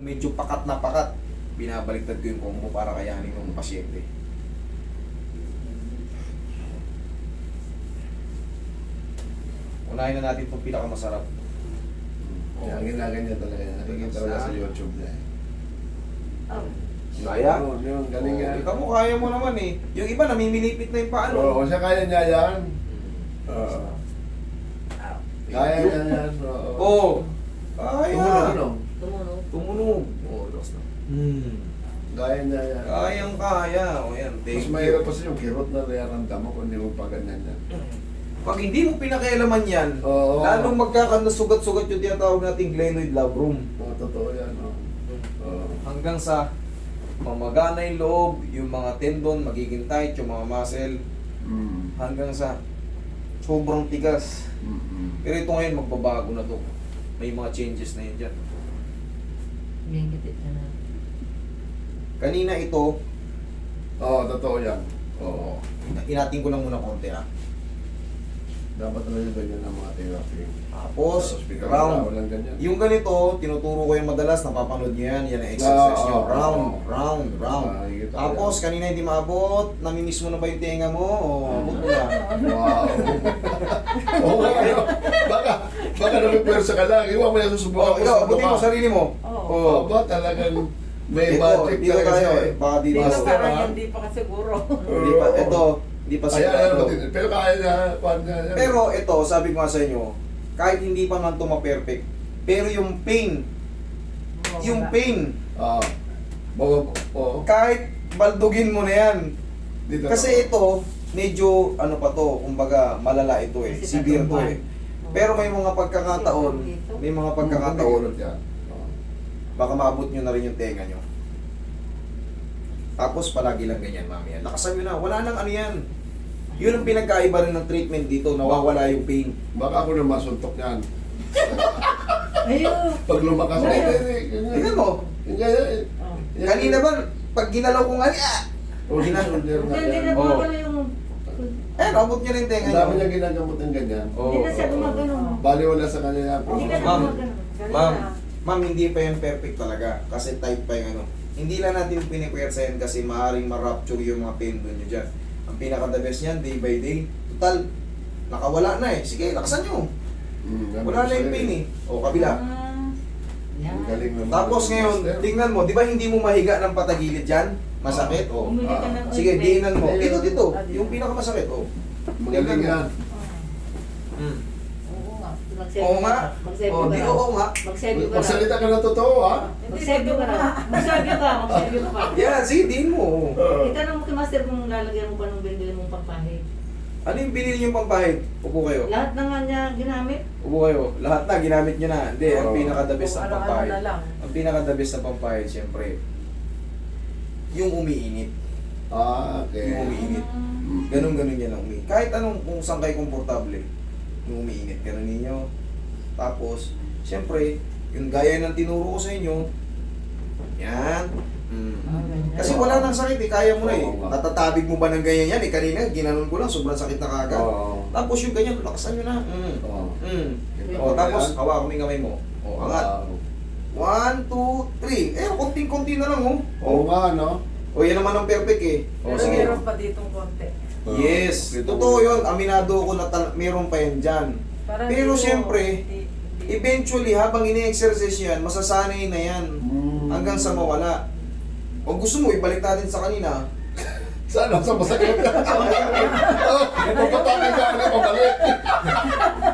Medyo pakat na pakat. Binabaliktad ko yung combo para kayanin ng pasyente. Unahin na natin itong pinakamasarap. Kaya ang ginaganyan talaga yan. Nakikita ko na sa YouTube niya. Oh. Kaya? Yung galing yan. Ikaw mo, kaya mo naman eh. Yung iba, namimilipit na yung paano. Oo, siya kaya niya yan. Oo. Ow. Kaya niya yan. Oo. Oo. Kaya. Tumunog. Tumunog. Tumunog. Oo, lakas na. Kaya niya yan. Kayang kaya. O yan, Mas thank mahirap you. kasi yung kirot na nayaramdam mo kung hindi mo pa ganyan yan. Pag hindi mo pinakialaman yan, Oo. lalong magkakasugat-sugat yung tinatawag nating glenoid labrum. Oo, totoo yan. Oo. Oo. Hanggang sa mamagana yung loob, yung mga tendon magiging tight, yung mga muscle, Mm. hanggang sa sobrang tigas. Mm-mm. Pero ito ngayon, magbabago na to. May mga changes na yun dyan. Bingkitit na na. Kanina ito, Oo, totoo yan. Oo. inatin ko lang muna konti ha. Dapat talaga ganyan ang mga therapy. Tapos, Sa hospital, round. walang ganyan. Yung ganito, tinuturo ko yung madalas, napapanood nyo yan, yan ang exercise nyo. Oo, Round, oo. round, round. Nakikita ko Tapos, yan. kanina hindi maabot, namimiss mo na ba yung tenga mo? O, abot mo na. Wow. Oo nga, ano? Baka namipwersa ka lang. Iwan mo yan susubukan O, ikaw, abutin mo ka. sarili mo. Oo. O, Ba talagang may Ito, budget dito talaga tayo siya eh. Baka dito. Dito Master, parang ha? hindi pa kasiguro. Hindi pa, ito, hindi pa Kaya sigurado. pero kaya niya, paano niya yan? Pero ito, sabi ko nga sa inyo, kahit hindi pa man ito ma-perfect, pero yung pain, yung pain, Oo. kahit baldugin mo na yan. Dito Kasi ito, medyo ano pa to, kumbaga malala ito eh, Kasi severe to tatumban. eh. Pero may mga pagkakataon, may mga pagkakataon, yan. baka maabot nyo na rin yung tenga nyo. Tapos palagi lang ganyan, mami. Lakasan nyo na, wala nang ano yan. Yun ang pinagkaiba rin ng treatment dito, nawawala yung pain. Baka ako na masuntok niyan. Ayun. Pag lumakas, Tingnan mo, Ganyan. Oh. kanina ba, pag ginalaw ko nga, O, shoulder na Hindi na yan. Oo. gumagano yung... eh, nabot nyo na yung tenga Ang dami nyo. niya ginagamot ng ganyan. Hindi na siya gumagano. Bali wala sa kanya yan. Hindi ka na Ma'am, gumagano. Ma'am, ma'am, hindi pa yan perfect talaga. Kasi tight pa yung ano. Hindi lang natin pinikwersa yan kasi maaaring ma-rupture yung mga tendon nyo dyan. Ang pinaka-the best niyan, day by day. Total, nakawala na eh. Sige, lakasan nyo. Wala na yung pain eh. O, kabila. Yan. Ang galing naman. Tapos ngayon, tingnan mo, di ba hindi mo mahiga ng patagilid dyan? Masakit? O. Bumili ka ng Sige, ointment. diinan mo. Ayun. Dito. Ah, dito. Yung pinaka-masakit. O. Magaling yan. Hmm. Oo nga. Oo nga. Mag-save O, ka di na. oo nga. Mag-save ka na. Magsalita ka ng totoo, ha? Mag-save ka na. Mag-save ka. Mag-save ka pa. Yan, sige, diin mo. Itanong mo kay Master kung lalagyan mo pa ng binili mong pampahid. Ano yung binili nyo pampahid? Upo kayo. Lahat na nga niya ginamit. Upo kayo. Lahat na, ginamit nyo na. Hindi, ang Oo. pinaka-the best na Kung ano-ano pampahid. na lang. Ang pinaka-the best na pampahid, siyempre, yung umiinit. Okay. Yung umiinit. Ganun-ganun yan ang umiinit. Kahit anong, kung saan kayo komportable, yung umiinit. Ganun ninyo. Tapos, siyempre, yung gaya ng tinuro ko sa inyo, yan. Kasi wala nang sakit eh, kaya mo na eh. Oo nga. Natatabig mo ba ng ganyan yan eh? Kanina, ginanon ko lang, sobrang sakit na kagad. Oo. Tapos yung ganyan, lakasan nyo na. Oo. O, tapos, hawakan mo yung kamay mo. O, angat. 1, 2, 3. Eh, konting-konti na lang, oh. Oo nga, no? O, yan naman ang perfect eh. O, Pero sige. meron pa ditong konti. Yes. Totoo yun. Aminado ko na meron pa yan dyan. Parang Pero di mo- siyempre, di- eventually, habang ini-exercise yan, masasanay na yan. Mm. Hanggang sa mawala. O gusto mo, ibalik natin sa kanina. Sana sa masakit. Papatapin ka na pabalik.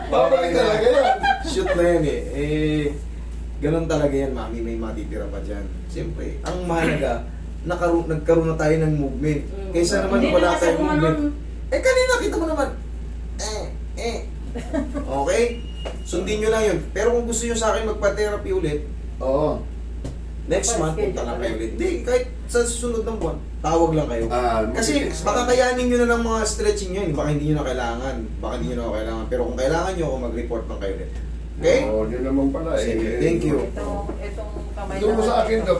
Babalik talaga yan. Shoot na yan eh. Eh, ganun talaga yan, mami. May matitira pa dyan. Siyempre, ang mahalaga, nagkaroon na tayo ng movement. Kaysa naman Hindi wala na kasi tayong kung movement. anong- Eh, kanina, kita mo naman. Okay? Sundin nyo lang yun. Pero kung gusto nyo sa akin magpa-therapy ulit, Oo. next month, punta na kayo ulit. Hindi, kahit sa susunod ng buwan, tawag lang kayo. Kasi baka kayanin nyo na ng mga stretching nyo, baka hindi nyo na kailangan. Baka hindi nyo na kailangan. Pero kung kailangan nyo, mag-report lang kayo ulit. Okay? Oo, yun naman pala eh. Sige, thank you. Itong kamay Doon mo naman sa akin, ito. Dok.